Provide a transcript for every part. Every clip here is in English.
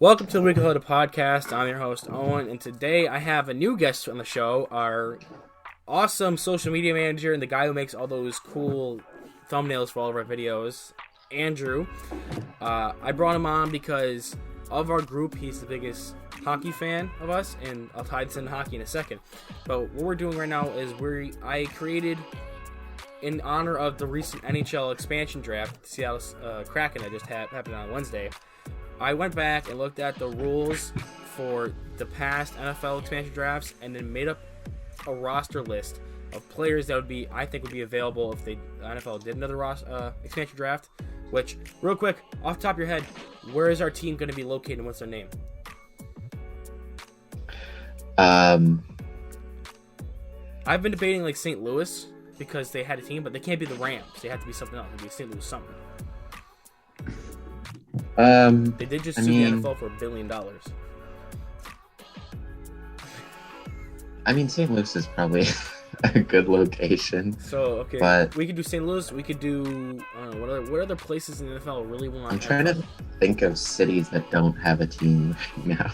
Welcome to the Weekly Huddle podcast. I'm your host, Owen, and today I have a new guest on the show, our awesome social media manager and the guy who makes all those cool thumbnails for all of our videos, Andrew. I brought him on because of our group, he's the biggest hockey fan of us, and I'll tie this into hockey in a second. But what we're doing right now is I created, in honor of the recent NHL expansion draft, the Seattle Kraken that just happened on Wednesday, I went back and looked at the rules for the past NFL expansion drafts and then made up a roster list of players that I think would be available if the NFL did another expansion draft. Which, real quick, off the top of your head, where is our team going to be located and what's their name? I've been debating like St. Louis because they had a team, but they can't be the Rams. They have to be something else. It would be St. Louis something. They did just sue the NFL for $1 billion. I mean, St. Louis is probably a good location. So, okay, but we could do St. Louis. We could do, I don't know, what other places in the NFL really want? I'm trying to think of cities that don't have a team right now.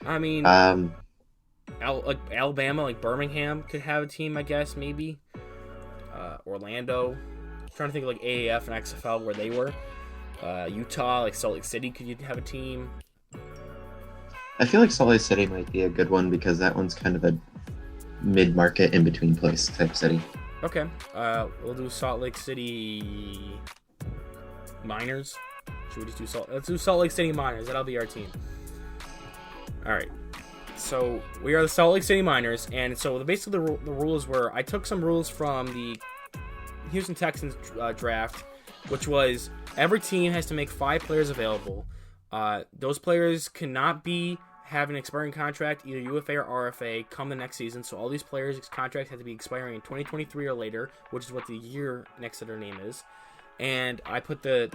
I mean, like Alabama, like Birmingham could have a team, I guess, maybe. Orlando. I'm trying to think of like AAF and XFL where they were. Utah, like Salt Lake City, could you have a team? I feel like Salt Lake City might be a good one because that one's kind of a mid-market, in-between place type city. Okay, we'll do Salt Lake City Miners. Should we just do Let's do Salt Lake City Miners. That'll be our team. All right. So we are the Salt Lake City Miners, and so basically the rules were I took some rules from the Houston Texans draft, which was every team has to make 5 players available. Those players cannot have an expiring contract, either UFA or RFA, come the next season. So all these players' contracts have to be expiring in 2023 or later, which is what the year next to their name is. And I put the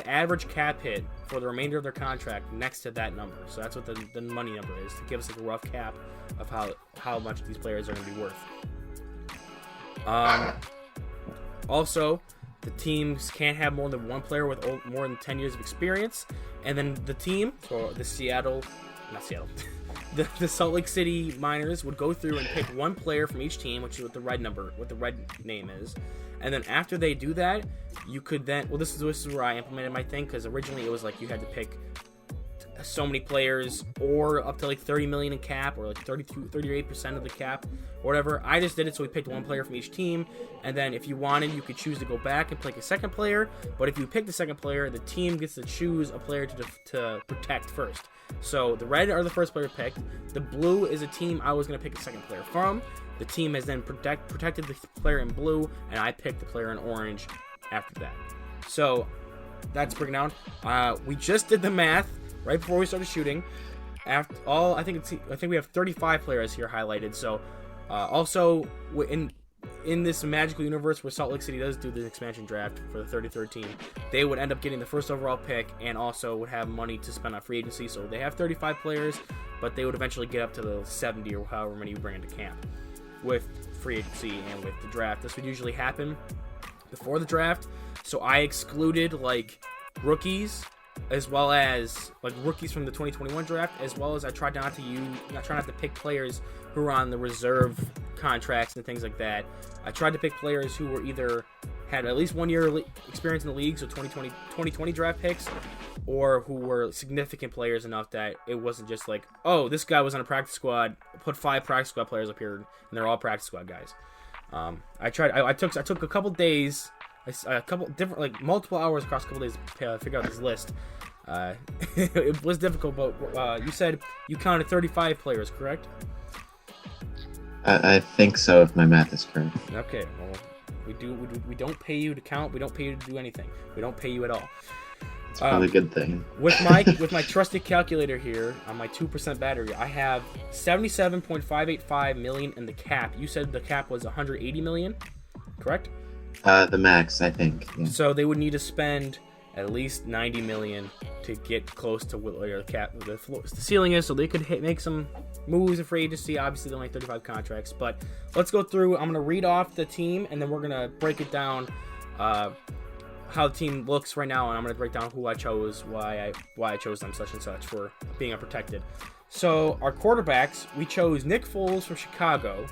average cap hit for the remainder of their contract next to that number. So that's what the money number is, to give us like a rough cap of how much these players are going to be worth. Also, the teams can't have more than one player with more than 10 years of experience. And then the team, so the the Salt Lake City Miners would go through and pick one player from each team, which is what the red name is. And then after they do that, you could then, this is where I implemented my thing, because originally it was like you had to pick so many players or up to like 30 million in cap, or like 38% of the cap or whatever. I just did it so we picked one player from each team, and then if you wanted, you could choose to go back and pick a second player. But if you pick the second player, the team gets to choose a player to protect first. So the red are the first player picked. The blue is a team I was going to pick a second player from. The team has then protected the player in blue, and I picked the player in orange after that. So that's breaking down. We just did the math right before we started shooting. After all, I think we have 35 players here highlighted. So also in this magical universe where Salt Lake City does do the expansion draft for the 33rd team, they would end up getting the first overall pick and also would have money to spend on free agency. So they have 35 players, but they would eventually get up to the 70 or however many you bring into camp with free agency and with the draft. This would usually happen before the draft. So I excluded like rookies, as well as like rookies from the 2021 draft, as well as I tried not to pick players who were on the reserve contracts and things like that. I tried to pick players who were either had at least 1 year experience in the league, so 2020 draft picks, or who were significant players enough that it wasn't just like, oh, this guy was on a practice squad, put 5 practice squad players up here, and they're all practice squad guys. I took a couple days, a couple different, like multiple hours across a couple days to figure out this list. It was difficult, but you said you counted 35 players, correct? I think so, if my math is correct. Okay, well, we don't pay you to count. We don't pay you to do anything. We don't pay you at all. It's probably a good thing. With my trusted calculator here on my 2% battery, I have 77.585 million in the cap. You said the cap was 180 million, correct? The max, I think. Yeah. So they would need to spend at least 90 million to get close to what the ceiling is, so they could make some moves in free agency. Obviously, they only have 35 contracts, but let's go through. I'm going to read off the team, and then we're going to break it down how the team looks right now, and I'm going to break down who I chose, why I chose them, such and such, for being unprotected. So our quarterbacks, we chose Nick Foles from Chicago,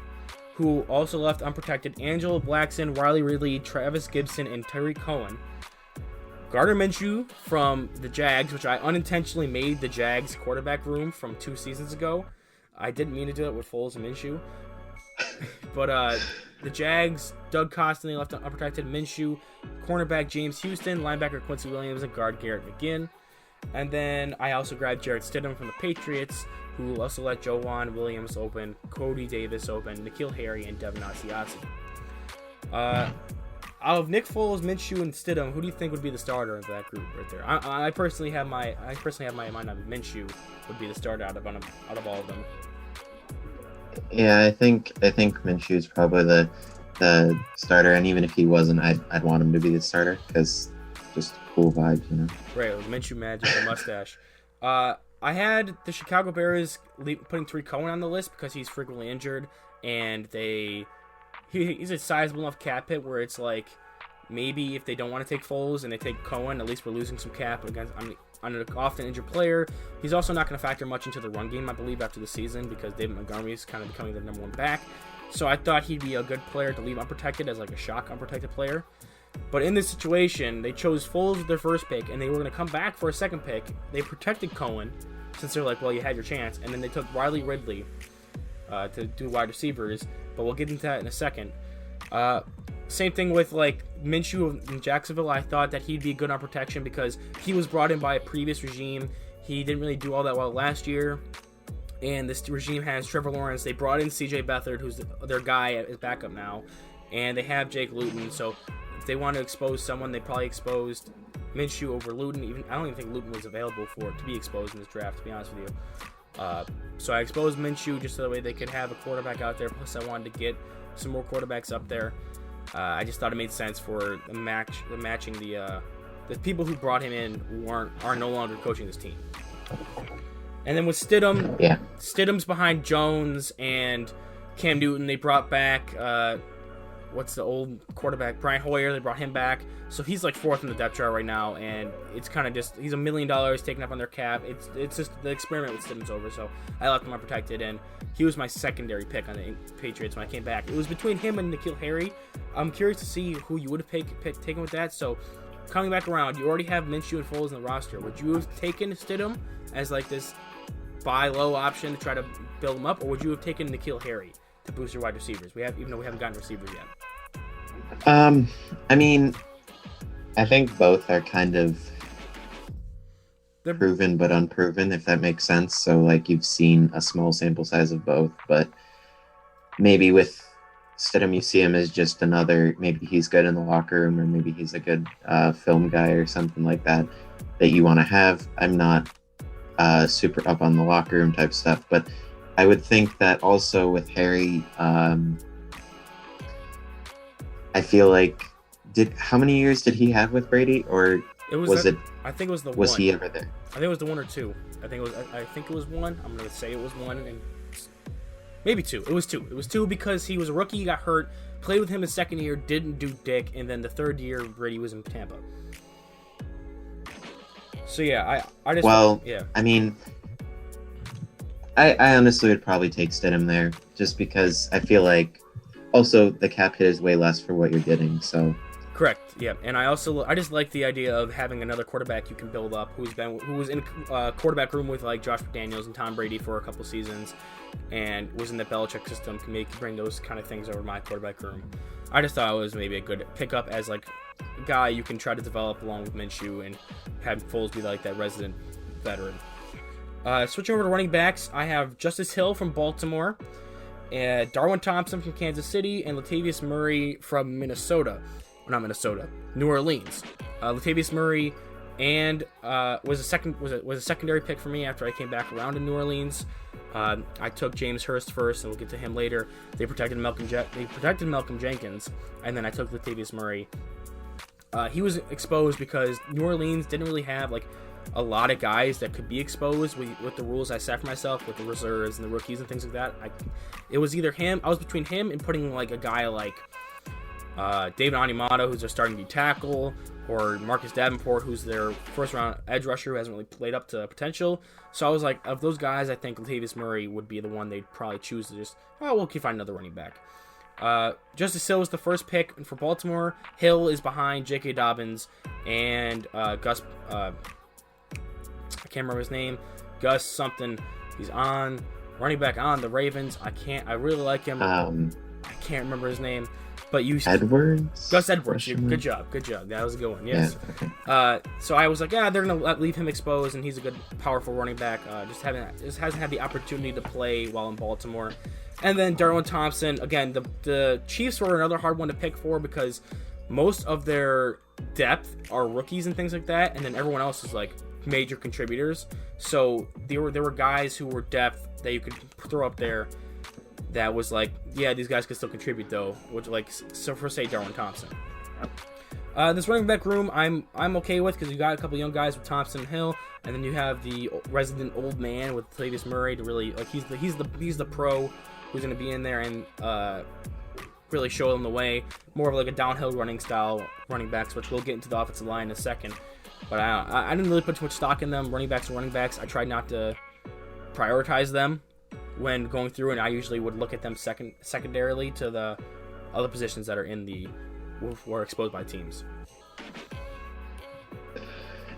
who also left unprotected, Angelo Blackson, Riley Ridley, Travis Gibson, and Terry Cohen. Gardner Minshew from the Jags, which I unintentionally made the Jags quarterback room from 2 seasons ago. I didn't mean to do it with Foles and Minshew. But the Jags, Doug Costin, they left unprotected. Minshew, cornerback James Houston, linebacker Quincy Williams, and guard Garrett McGinn. And then I also grabbed Jarrett Stidham from the Patriots, who also let Joejuan Williams open, Cody Davis open, N'Keal Harry, and Devin Asiasi. Out of Nick Foles, Minshew, and Stidham, who do you think would be the starter of that group right there? I personally have my mind on Minshew would be the starter out of all of them. Yeah, I think Minshew's probably the starter, and even if he wasn't, I'd want him to be the starter because just cool vibes, you know. Right, with Minshew magic and mustache. I had the Chicago Bears putting Tariq Cohen on the list because he's frequently injured, and he's a sizable enough cap hit where it's like maybe if they don't want to take Foles and they take Cohen, at least we're losing some cap against on an often injured player. He's also not going to factor much into the run game, I believe, after the season because David Montgomery is kind of becoming the number one back. So I thought he'd be a good player to leave unprotected as like a shock unprotected player. But in this situation, they chose Foles with their first pick, and they were going to come back for a second pick. They protected Cohen since they're like, well, you had your chance, and then they took Riley Ridley to do wide receivers. But we'll get into that in a second. Same thing with like Minshew in Jacksonville. I thought that he'd be good on protection because he was brought in by a previous regime. He didn't really do all that well last year. And this regime has Trevor Lawrence. They brought in CJ Beathard, who's their guy at his backup now. And they have Jake Luton. So if they want to expose someone, they probably exposed Minshew over Luton. I don't even think Luton was available to be exposed in this draft, to be honest with you. So I exposed Minshew just so that way they could have a quarterback out there. Plus I wanted to get some more quarterbacks up there. I just thought it made sense for matching the people who brought him in who are no longer coaching this team. And then with Stidham, Stidham's behind Jones and Cam Newton. They brought back what's the old quarterback, Brian Hoyer. They brought him back, so he's like fourth in the depth chart right now, and it's kind of just he's $1 million taken up on their cap. It's just the experiment with Stidham's over, so I left him unprotected, and he was my secondary pick on the Patriots when I came back. It was between him and N'Keal Harry. I'm curious to see who you would have taken with that. So coming back around, you already have Minshew and Foles in the roster. Would you have taken Stidham as like this buy low option to try to build him up, or would you have taken N'Keal Harry to boost your wide receivers? Even though we haven't gotten receivers yet. I mean, I think both are kind of proven but unproven, if that makes sense. So, like, you've seen a small sample size of both, but maybe with Stidham, you see him as just another, maybe he's good in the locker room, or maybe he's a good film guy or something like that you want to have. I'm not super up on the locker room type stuff, but I would think that also with Harry, I feel like how many years did he have with Brady, or I think it was the one. Was he ever there? I think it was the 1 or 2. I think it was 1. I'm gonna say it was 1, and maybe 2. It was 2. It was 2 because he was a rookie, he got hurt, played with him his second year, didn't do dick, and then the third year Brady was in Tampa. So yeah, I mean, I honestly would probably take Stidham there, just because I feel like also the cap hit is way less for what you're getting. So correct, yeah, and I just like the idea of having another quarterback you can build up who was in quarterback room with like Josh McDaniels and Tom Brady for a couple seasons, and was in the Belichick system, can bring those kind of things over my quarterback room. I just thought it was maybe a good pickup as like a guy you can try to develop along with Minshew and have Foles be like that resident veteran. Switching over to running backs, I have Justice Hill from Baltimore, Darwin Thompson from Kansas City, and Latavius Murray from New Orleans. Latavius Murray and was a secondary pick for me after I came back around in New Orleans. I took James Hurst first, and we'll get to him later. They protected Malcolm Jenkins, and then I took Latavius Murray. He was exposed because New Orleans didn't really have like a lot of guys that could be exposed with the rules I set for myself with the reserves and the rookies and things like that. It was either him. I was between him and putting like a guy like David Onyemata, who's their starting D tackle, or Marcus Davenport, who's their first-round edge rusher who hasn't really played up to potential. So I was like, of those guys, I think Latavius Murray would be the one they'd probably choose to just, we'll keep find another running back. Justice Hill was the first pick for Baltimore. Hill is behind J.K. Dobbins and Gus. I can't remember his name. Gus something. He's on running back on the Ravens. I really like him. I can't remember his name. But Edwards? Gus Edwards. Good job. That was a good one. Yes. Yeah, okay. So I was like, they're going to leave him exposed, and he's a good, powerful running back. Just hasn't had the opportunity to play while in Baltimore. And then Darwin Thompson. Again, the Chiefs were another hard one to pick for because most of their depth are rookies and things like that, and then everyone else is like major contributors. So there were guys who were depth that you could throw up there that was like, these guys could still contribute though, which so for say Darwin Thompson. This running back room I'm okay with because you got a couple young guys with Thompson and Hill, and then you have the resident old man with Latavius Murray to really like he's the pro who's going to be in there and really show them the way. More of like a downhill running style running backs, which we'll get into the offensive line in a second. But I didn't really put too much stock in them. Running backs are running backs. I tried not to prioritize them when going through, and I usually would look at them secondarily to the other positions that are were exposed by teams.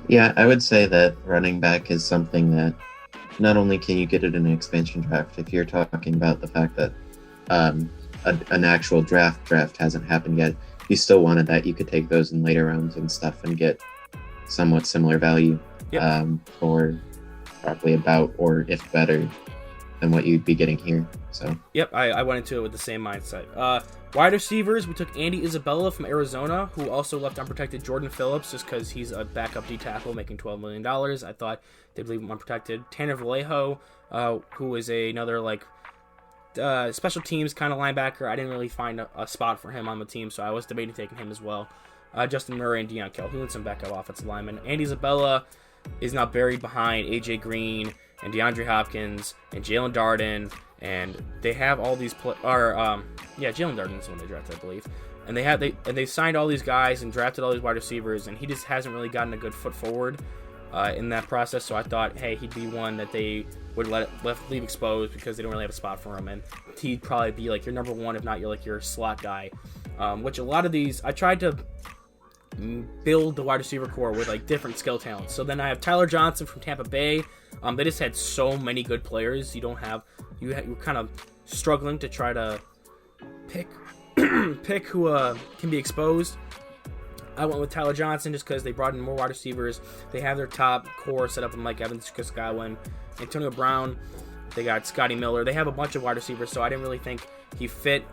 Yeah, I would say that running back is something that not only can you get it in an expansion draft, if you're talking about the fact that an actual draft hasn't happened yet, you still wanted that, you could take those in later rounds and stuff and get somewhat similar value for probably about or if better than what you'd be getting here. So I went into it with the same mindset. Wide receivers, we took Andy Isabella from Arizona, who also left unprotected Jordan Phillips just because he's a backup D tackle making $12 million. I thought they'd leave him unprotected. Tanner Vallejo, who is another special teams kind of linebacker. I didn't really find a spot for him on the team, so I was debating taking him as well. Justin Murray and Deion Calhoun, some backup offensive linemen. Andy Isabella is now buried behind A.J. Green and DeAndre Hopkins and Jalen Darden, and they have all these Jalen Darden is the one they drafted, I believe. And they signed all these guys and drafted all these wide receivers, and he just hasn't really gotten a good foot forward in that process. So I thought, hey, he'd be one that they would leave exposed because they don't really have a spot for him, and he'd probably be like your number one, if not your slot guy. Which a lot of these, I tried to build the wide receiver core with like different skill talents. So then I have Tyler Johnson from Tampa Bay. They just had so many good players. You're kind of struggling to try to pick who can be exposed. I went with Tyler Johnson just because they brought in more wide receivers. They have their top core set up with Mike Evans, Chris Godwin, Antonio Brown. They got Scotty Miller. They have a bunch of wide receivers, so I didn't really think he fit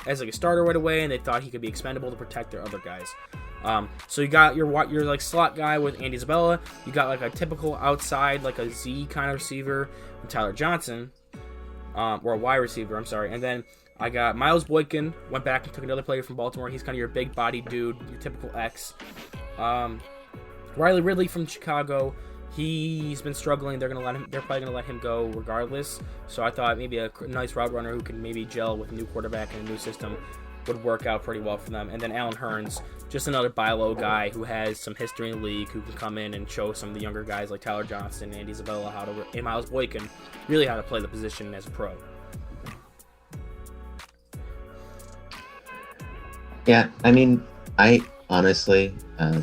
as like a starter right away, and they thought he could be expendable to protect their other guys. So you got your like slot guy with Andy Isabella. You got like a typical outside, like a Z kind of receiver with Tyler Johnson, or a Y receiver, I'm sorry. And then I got Miles Boykin, went back and took another player from Baltimore. He's kind of your big body dude, your typical X. Riley Ridley from Chicago. He's been struggling. They're probably gonna let him go regardless. So I thought maybe a nice route runner who can maybe gel with a new quarterback and a new system would work out pretty well for them. And then Alan Hearns, just another buy low guy who has some history in the league, who can come in and show some of the younger guys like Tyler Johnson, Andy Isabella, and Miles Boykin really how to play the position as a pro. Yeah, I mean, I honestly,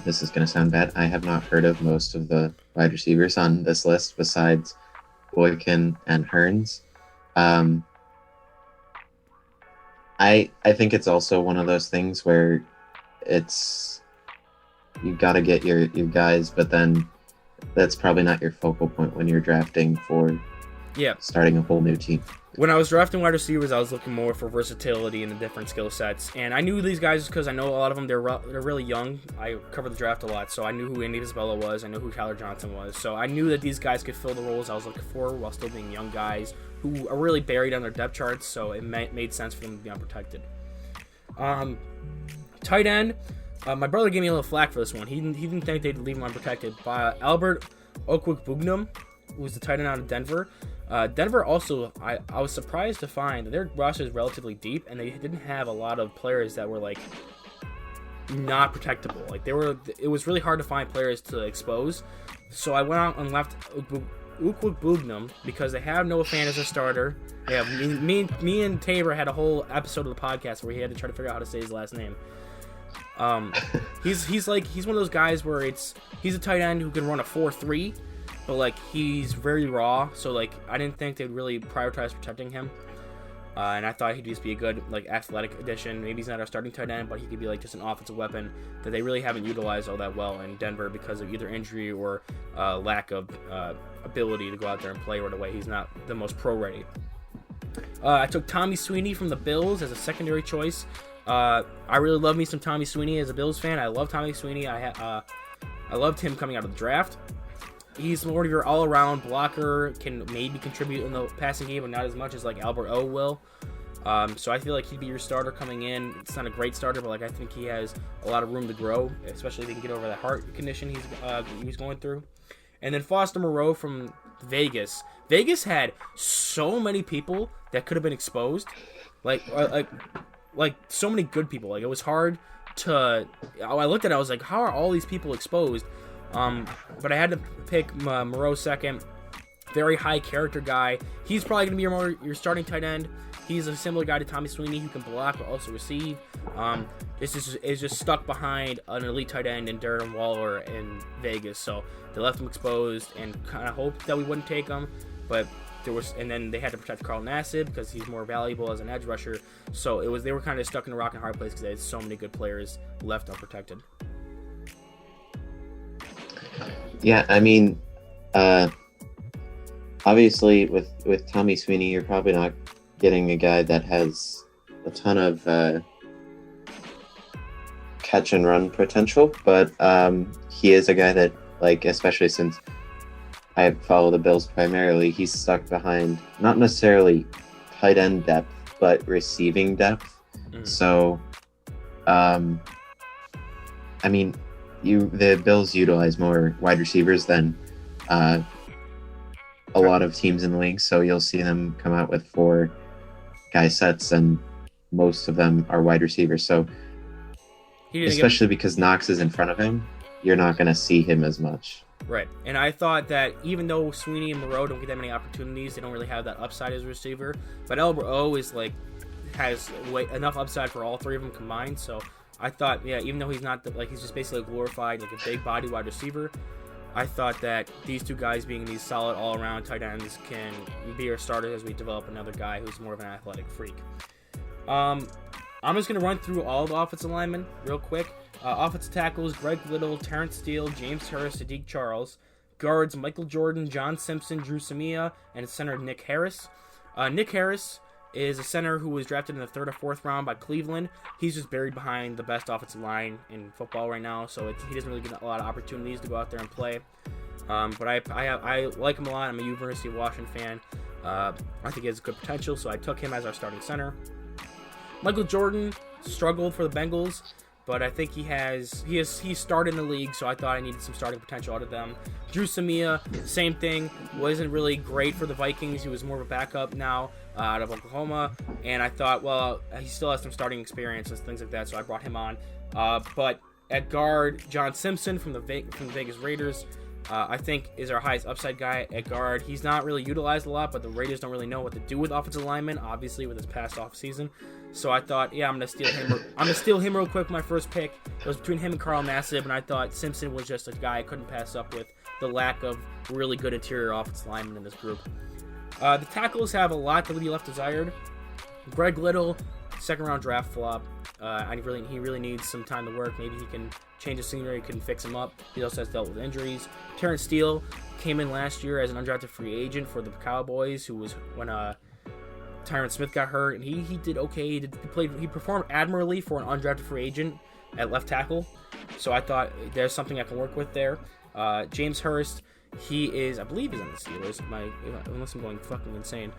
this is going to sound bad, I have not heard of most of the wide receivers on this list besides Boykin and Hearns. I think it's also one of those things where it's you got to get your guys, but then that's probably not your focal point when you're drafting for starting a whole new team. When I was drafting wide receivers, I was looking more for versatility and the different skill sets. And I knew these guys because I know a lot of them, they're really young. I covered the draft a lot, so I knew who Andy Isabella was. I knew who Tyler Johnson was. So I knew that these guys could fill the roles I was looking for while still being young guys who are really buried on their depth charts, so it made sense for them to be unprotected. Tight end, my brother gave me a little flack for this one. He didn't think they'd leave him unprotected. By Albert Okwuegbunam, who was the tight end out of Denver. Denver also, I was surprised to find that their roster is relatively deep, and they didn't have a lot of players that were like not protectable. Like it was really hard to find players to expose. So I went out and left Bugnum because they have Noah Fan as a starter. They have me and Tabor had a whole episode of the podcast where he had to try to figure out how to say his last name. He's one of those guys where he's a tight end who can run a 4.3, but like he's very raw. So like I didn't think they'd really prioritize protecting him. And I thought he'd just be a good like athletic addition. Maybe he's not our starting tight end, but he could be like just an offensive weapon that they really haven't utilized all that well in Denver because of either injury or lack of ability to go out there and play right away. He's not the most pro ready. I took Tommy Sweeney from the Bills as a secondary choice. I really love me some Tommy Sweeney as a Bills fan. I love Tommy Sweeney. I loved him coming out of the draft. He's more of your all-around blocker, can maybe contribute in the passing game, but not as much as like Albert O will. So I feel like he'd be your starter coming in. It's not a great starter, but like I think he has a lot of room to grow, especially if he can get over that heart condition he's going through. And then Foster Moreau from Vegas. Vegas had so many people that could have been exposed, like so many good people. Like it was hard to. I looked at it, I was like, how are all these people exposed? But I had to pick Moreau second. Very high character guy. He's probably going to be your starting tight end. He's a similar guy to Tommy Sweeney who can block but also receive. Is just stuck behind an elite tight end in Darren Waller in Vegas. So they left him exposed and kind of hoped that we wouldn't take him. But then they had to protect Carl Nassib because he's more valuable as an edge rusher. So they were kind of stuck in a rock and hard place because they had so many good players left unprotected. Yeah, I mean, obviously with Tommy Sweeney, you're probably not getting a guy that has a ton of catch and run potential, but he is a guy that, like, especially since I follow the Bills primarily, he's stuck behind not necessarily tight end depth, but receiving depth. Mm-hmm. So, I mean, the Bills utilize more wide receivers than a lot of teams in the league, so you'll see them come out with 4 guy sets, and most of them are wide receivers. So, especially because Knox is in front of him, you're not going to see him as much. Right, and I thought that even though Sweeney and Moreau don't get that many opportunities, they don't really have that upside as a receiver, but Albert O has enough upside for all 3 of them combined, so I thought, yeah, even though he's not he's just basically a glorified, like a big body wide receiver, I thought that these 2 guys being these solid all-around tight ends can be our starters as we develop another guy who's more of an athletic freak. I'm just going to run through all the offensive linemen real quick. Offensive tackles, Greg Little, Terrence Steele, James Hurst, Sadiq Charles. Guards, Michael Jordan, John Simpson, Drew Samia, and center Nick Harris. Nick Harris is a center who was drafted in the 3rd or 4th round by Cleveland. He's just buried behind the best offensive line in football right now, so he doesn't really get a lot of opportunities to go out there and play. But I like him a lot. I'm a University of Washington fan. I think he has good potential, so I took him as our starting center. Michael Jordan struggled for the Bengals, but I think he started in the league, so I thought I needed some starting potential out of them. Drew Samia, same thing, wasn't really great for the Vikings. He was more of a backup now out of Oklahoma, and I thought, well, he still has some starting experience and things like that, so I brought him on. But at guard, John Simpson from the Vegas Raiders, I think is our highest upside guy at guard. He's not really utilized a lot, but the Raiders don't really know what to do with offensive linemen, obviously, with his past off season. So I thought, yeah, I'm gonna steal him real quick. My first pick, it was between him and Carl Nassib, and I thought Simpson was just a guy I couldn't pass up with the lack of really good interior offensive linemen in this group. The tackles have a lot to be left desired. Greg Little, 2nd round draft flop. He really needs some time to work. Maybe he can change the scenery, can fix him up. He also has dealt with injuries. Terrence Steele came in last year as an undrafted free agent for the Cowboys, who was when Tyron Smith got hurt, and he did okay. He performed admirably for an undrafted free agent at left tackle. So I thought there's something I can work with there. James Hurst, I believe he's on the Steelers. Unless I'm going fucking insane.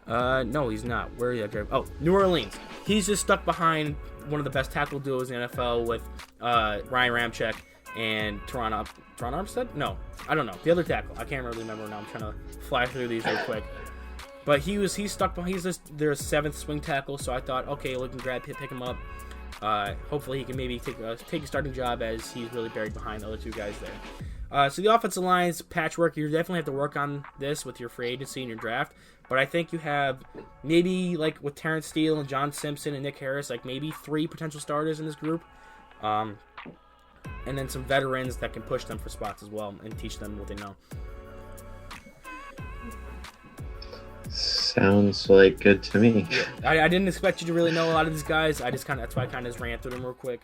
No, he's not. Where is that? Oh, New Orleans. He's just stuck behind one of the best tackle duos in the NFL with Ryan Ramczyk and Teron Armstead? No, I don't know. The other tackle. I can't really remember now. I'm trying to fly through these real quick. But he's stuck behind. He's their 7th swing tackle, so I thought, okay, we can pick him up. Hopefully he can maybe take a starting job, as he's really buried behind the other two guys there. So the offensive line's patchwork, you definitely have to work on this with your free agency and your draft. But I think you have maybe, like with Terrence Steele and John Simpson and Nick Harris, like maybe 3 potential starters in this group. And then some veterans that can push them for spots as well and teach them what they know. Sounds like good to me. I didn't expect you to really know a lot of these guys. That's why I kind of just ran through them real quick.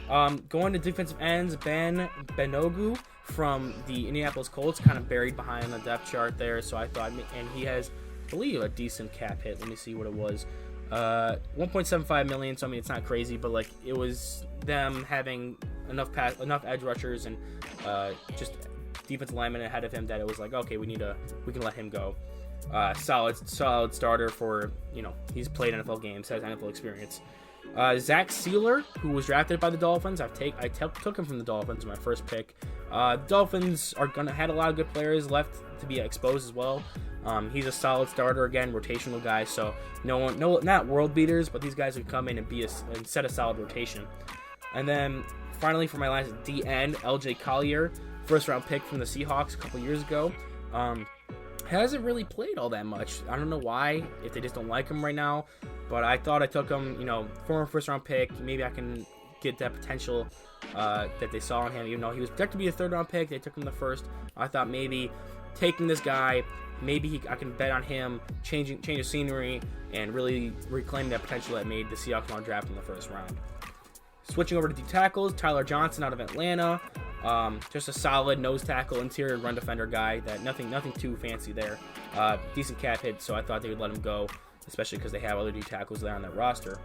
Going to defensive ends, Ben Benogu from the Indianapolis Colts, kind of buried behind the depth chart there. So I thought, and he has, I believe, a decent cap hit. Let me see what it was. 1.75 million. So I mean, it's not crazy, but like it was them having enough edge rushers and just defensive linemen ahead of him that it was like, okay, we can let him go. Solid starter for, he's played NFL games, has NFL experience. Zach Sealer, who was drafted by the Dolphins, I took him from the Dolphins, my first pick. Dolphins had a lot of good players left to be exposed as well. He's a solid starter, again, rotational guy, so not world beaters, but these guys would come in and set a solid rotation. And then finally for my last D end, LJ Collier, first round pick from the Seahawks a couple years ago. Hasn't really played all that much. I don't know why, if they just don't like him right now, but I thought I took him, former first round pick. Maybe I can get that potential that they saw in him. Even though he was projected to be a third round pick, they took him the first. I thought maybe taking this guy, I can bet on him change of scenery and really reclaim that potential that made the Seahawks want to draft in the first round. Switching over to D tackles, Tyler Johnson out of Atlanta. Just a solid nose tackle, interior run defender guy. That nothing too fancy there. Decent cap hit, so I thought they would let him go, especially because they have other D tackles there on their roster.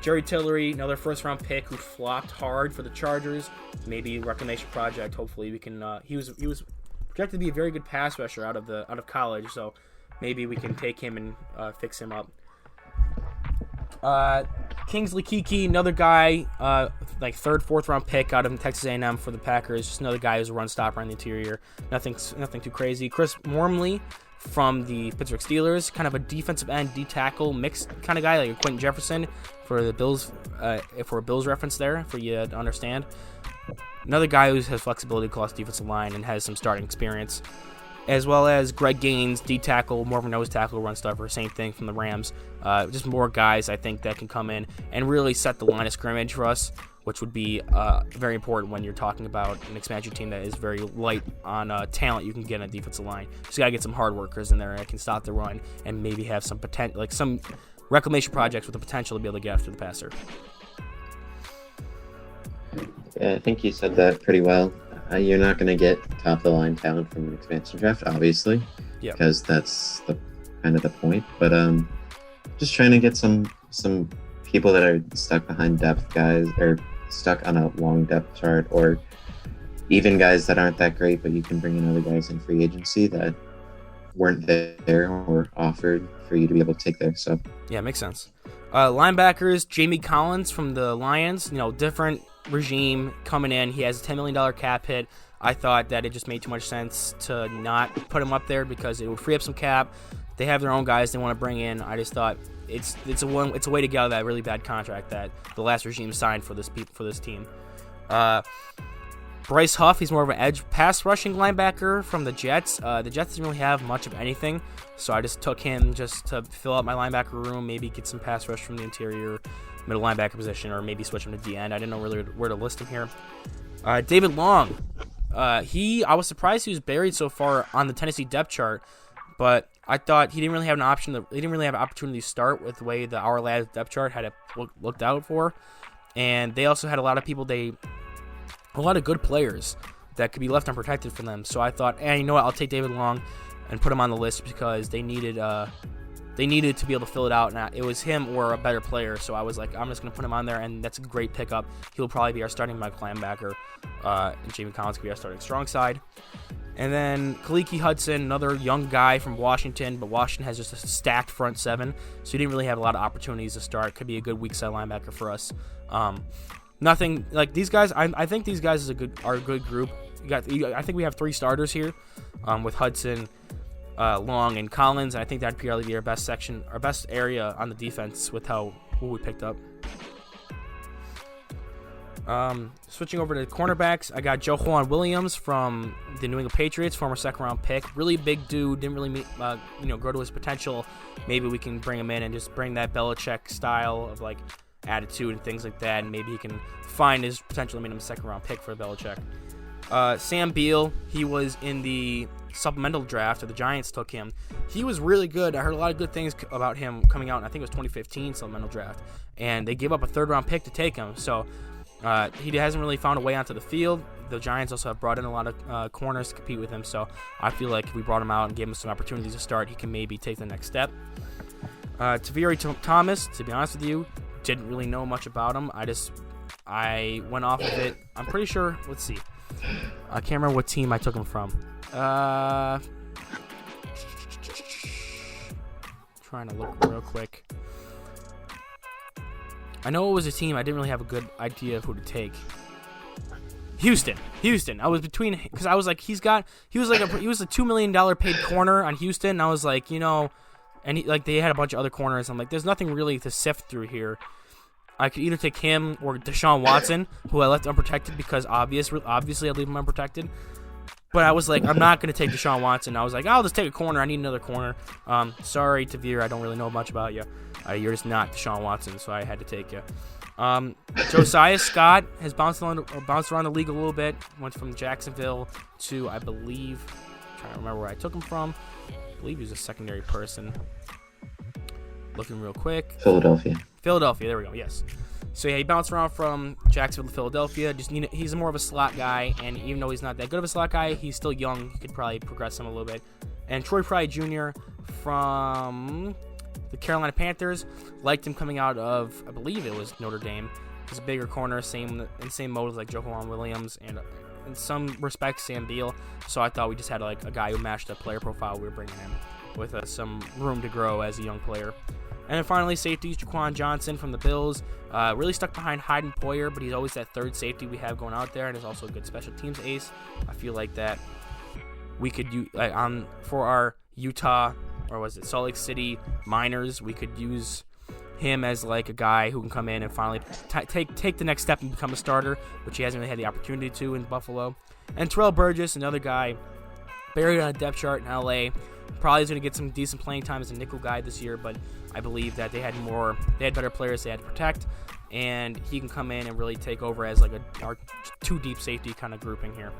Jerry Tillery, another first round pick who flopped hard for the Chargers. Maybe reclamation project. Hopefully we can. He was projected to be a very good pass rusher out of college, so maybe we can take him and fix him up. Kingsley Keke, another guy, like third, fourth round pick out of Texas A&M for the Packers. Just another guy who's a run stopper on the interior. Nothing too crazy. Chris Wormley from the Pittsburgh Steelers, kind of a defensive end, D tackle mixed kind of guy, like a Quentin Jefferson for the Bills. For a Bills reference there, for you to understand. Another guy who has flexibility across defensive line and has some starting experience. As well as Greg Gaines, D tackle, more of a nose tackle, run stopper, same thing from the Rams. Just more guys, I think, that can come in and really set the line of scrimmage for us, which would be very important when you're talking about an expansion team that is very light on talent you can get on a defensive line. Just got to get some hard workers in there that can stop the run and maybe have some potential, like some reclamation projects with the potential to be able to get after the passer. Yeah, I think you said that pretty well. You're not going to get top-of-the-line talent from an expansion draft, obviously, because that's the kind of the point. But just trying to get some people that are stuck behind depth guys, or stuck on a long depth chart, or even guys that aren't that great, but you can bring in other guys in free agency that weren't there or offered for you to be able to take there. So yeah, makes sense. Linebackers, Jamie Collins from the Lions, different regime coming in. He has a $10 million cap hit. I thought that it just made too much sense to not put him up there because it would free up some cap. They have their own guys they want to bring in. I just thought it's a way to get out of that really bad contract that the last regime signed for this team. Bryce Huff, he's more of an edge pass rushing linebacker from the Jets. The Jets didn't really have much of anything, so I just took him just to fill out my linebacker room, maybe get some pass rush from the interior middle linebacker position, or maybe switch him to D end. I didn't know really where to list him here. David Long, I was surprised he was buried so far on the Tennessee depth chart, but I thought he didn't really have an option. He didn't really have an opportunity to start with the way the Our Lads depth chart had it looked out for, and they also had a lot of good players that could be left unprotected from them. So I thought, you know what, I'll take David Long and put him on the list because they needed to be able to fill it out. And it was him or a better player. So I was like, I'm just going to put him on there, and that's a great pickup. He'll probably be our starting linebacker, and Jamie Collins could be our starting strong side. And then Kaliki Hudson, another young guy from Washington, but Washington has just a stacked front seven, so he didn't really have a lot of opportunities to start. Could be a good weak side linebacker for us. Nothing like these guys. I think these guys are a good group. I think we have 3 starters here, with Hudson, Long, and Collins. And I think that'd probably be our best section, our best area on the defense with who we picked up. Switching over to the cornerbacks, I got Joejuan Williams from the New England Patriots, former second-round pick. Really big dude, didn't really grow to his potential. Maybe we can bring him in and just bring that Belichick style of like attitude and things like that, and maybe he can find his potential and make him a second-round pick for Belichick. Sam Beal, he was in the supplemental draft, or the Giants took him. He was really good. I heard a lot of good things about him coming out, and I think it was 2015 supplemental draft, and they gave up a third-round pick to take him, so he hasn't really found a way onto the field. The Giants also have brought in a lot of corners to compete with him, so I feel like if we brought him out and gave him some opportunities to start, he can maybe take the next step. Taviri Thomas, to be honest with you, didn't really know much about him. I went off of it. I'm pretty sure, let's see. I can't remember what team I took him from. Trying to look real quick. I know it was a team. I didn't really have a good idea of who to take. Houston. I was between, because I was like, he was a $2 million paid corner on Houston. And I was like, and they had a bunch of other corners. I'm like, there's nothing really to sift through here. I could either take him or Deshaun Watson, who I left unprotected because obviously I'd leave him unprotected. But I was like, I'm not going to take Deshaun Watson. I was like, I'll just take a corner. I need another corner. Sorry, Tavir, I don't really know much about you. You're just not Deshaun Watson, so I had to take you. Josiah Scott has bounced around the league a little bit. Went from Jacksonville to, I believe, I'm trying to remember where I took him from. I believe he was a secondary person. Looking real quick. Philadelphia, there we go, yes. So yeah, he bounced around from Jacksonville to Philadelphia. He's more of a slot guy, and even though he's not that good of a slot guy, he's still young. He could probably progress him a little bit. And Troy Fry Jr. from the Carolina Panthers, liked him coming out of, I believe it was Notre Dame. He's a bigger corner, same motives like Joejuan Williams, and in some respects Sam Beal. So I thought we just had like a guy who matched the player profile we were bringing in, with some room to grow as a young player. And then finally, safeties, Jaquan Johnson from the Bills. Really stuck behind Hayden Poyer, but he's always that third safety we have going out there, and is also a good special teams ace. I feel like that we could use for our Utah, or was it Salt Lake City minors, we could use him as like a guy who can come in and finally take the next step and become a starter, which he hasn't really had the opportunity to in Buffalo. And Terrell Burgess, another guy buried on a depth chart in LA. Probably is going to get some decent playing time as a nickel guy this year, but I believe that they had better players they had to protect, and he can come in and really take over as like our two deep safety kind of grouping here.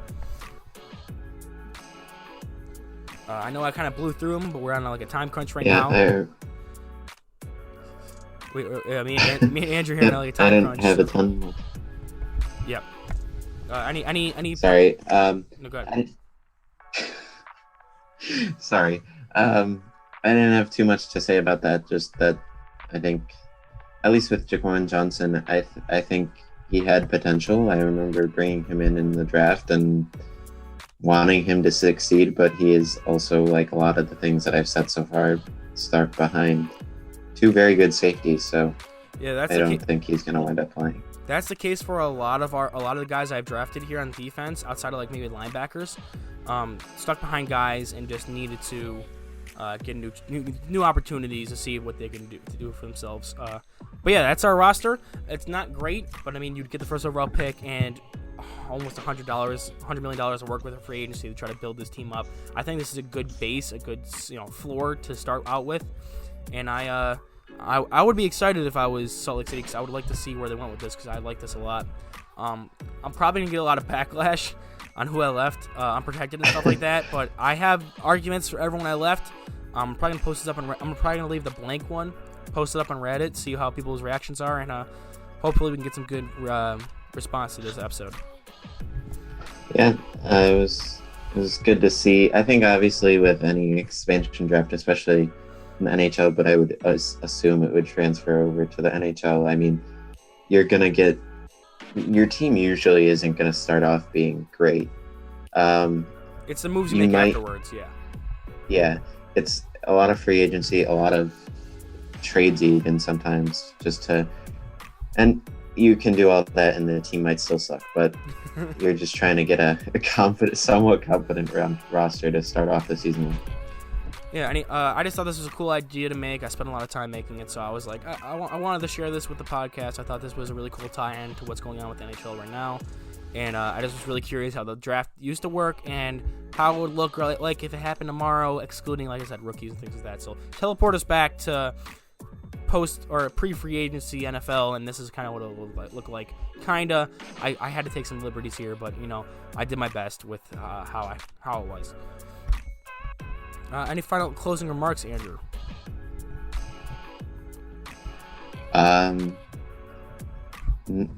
I know I kind of blew through them, but we're on like a time crunch right now. Me and Andrew here on like a time crunch. I didn't have a ton more. Yep. Any. Sorry. No, go ahead. Sorry. I didn't have too much to say about that. Just that I think, at least with Jaquan Johnson, I think he had potential. I remember bringing him in the draft and wanting him to succeed, but he is also, like a lot of the things that I've said so far, start behind two very good safeties. So yeah, I don't think he's going to wind up playing. That's the case for a lot of the guys I've drafted here on defense, outside of like maybe linebackers. Stuck behind guys and just needed to get new opportunities to see what they can do for themselves. But yeah, that's our roster. It's not great, but I mean, you'd get the first overall pick and almost $100 million of work with a free agency to try to build this team up. I think this is a good base, a good floor to start out with, and I would be excited if I was Salt Lake City, because I would like to see where they went with this, because I like this a lot. I'm probably gonna get a lot of backlash on who I left unprotected and stuff like that, but I have arguments for everyone I left. I'm probably gonna post this up I'm probably gonna leave the blank one, post it up on Reddit, see how people's reactions are, and hopefully we can get some good response to this episode. Yeah, it was good to see. I think obviously with any expansion draft, especially in the NHL, but I would assume it would transfer over to the NHL. I mean, you're gonna get, your team usually isn't gonna start off being great. It's the moves you make afterwards. Yeah, it's a lot of free agency, a lot of trades even sometimes, and you can do all that and the team might still suck, but you're just trying to get a somewhat confident roster to start off the season with. Yeah, I just thought this was a cool idea to make. I spent a lot of time making it, so I was like, I wanted to share this with the podcast. I thought this was a really cool tie-in to what's going on with the NHL right now. And I just was really curious how the draft used to work and how it would look like if it happened tomorrow, excluding, like I said, rookies and things like that. So teleport us back to post or pre-free agency NFL, and this is kind of what it would look like. Kinda. I had to take some liberties here, but I did my best with how it was. Any final closing remarks, Andrew?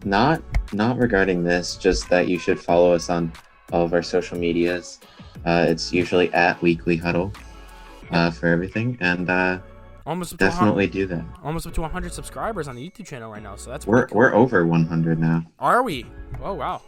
Not regarding this, just that you should follow us on all of our social medias. It's usually at Weekly Huddle for everything, and definitely do that. Almost up to 100 subscribers on the YouTube channel right now, so that's we're cool. We're over 100 now. Are we? Oh wow!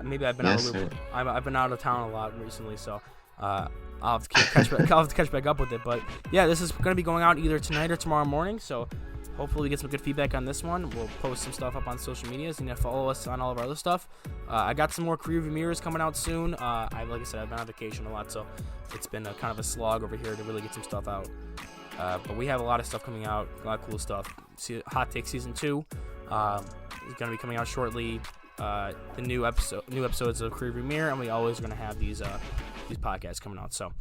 Maybe I've been Yes, out of loop. I've been out of town a lot recently, so I'll have to catch back up with it. But yeah, this is going to be going out either tonight or tomorrow morning, so hopefully we get some good feedback on this one. We'll post some stuff up on social medias, and follow us on all of our other stuff. I got some more career mirrors coming out soon. Like I said, I've been on vacation a lot, so it's been kind of a slog over here to really get some stuff out. But we have a lot of stuff coming out, a lot of cool stuff. Hot Take Season 2 is going to be coming out shortly. The new episodes of Career Mirror, and we always going to have these podcasts coming out. So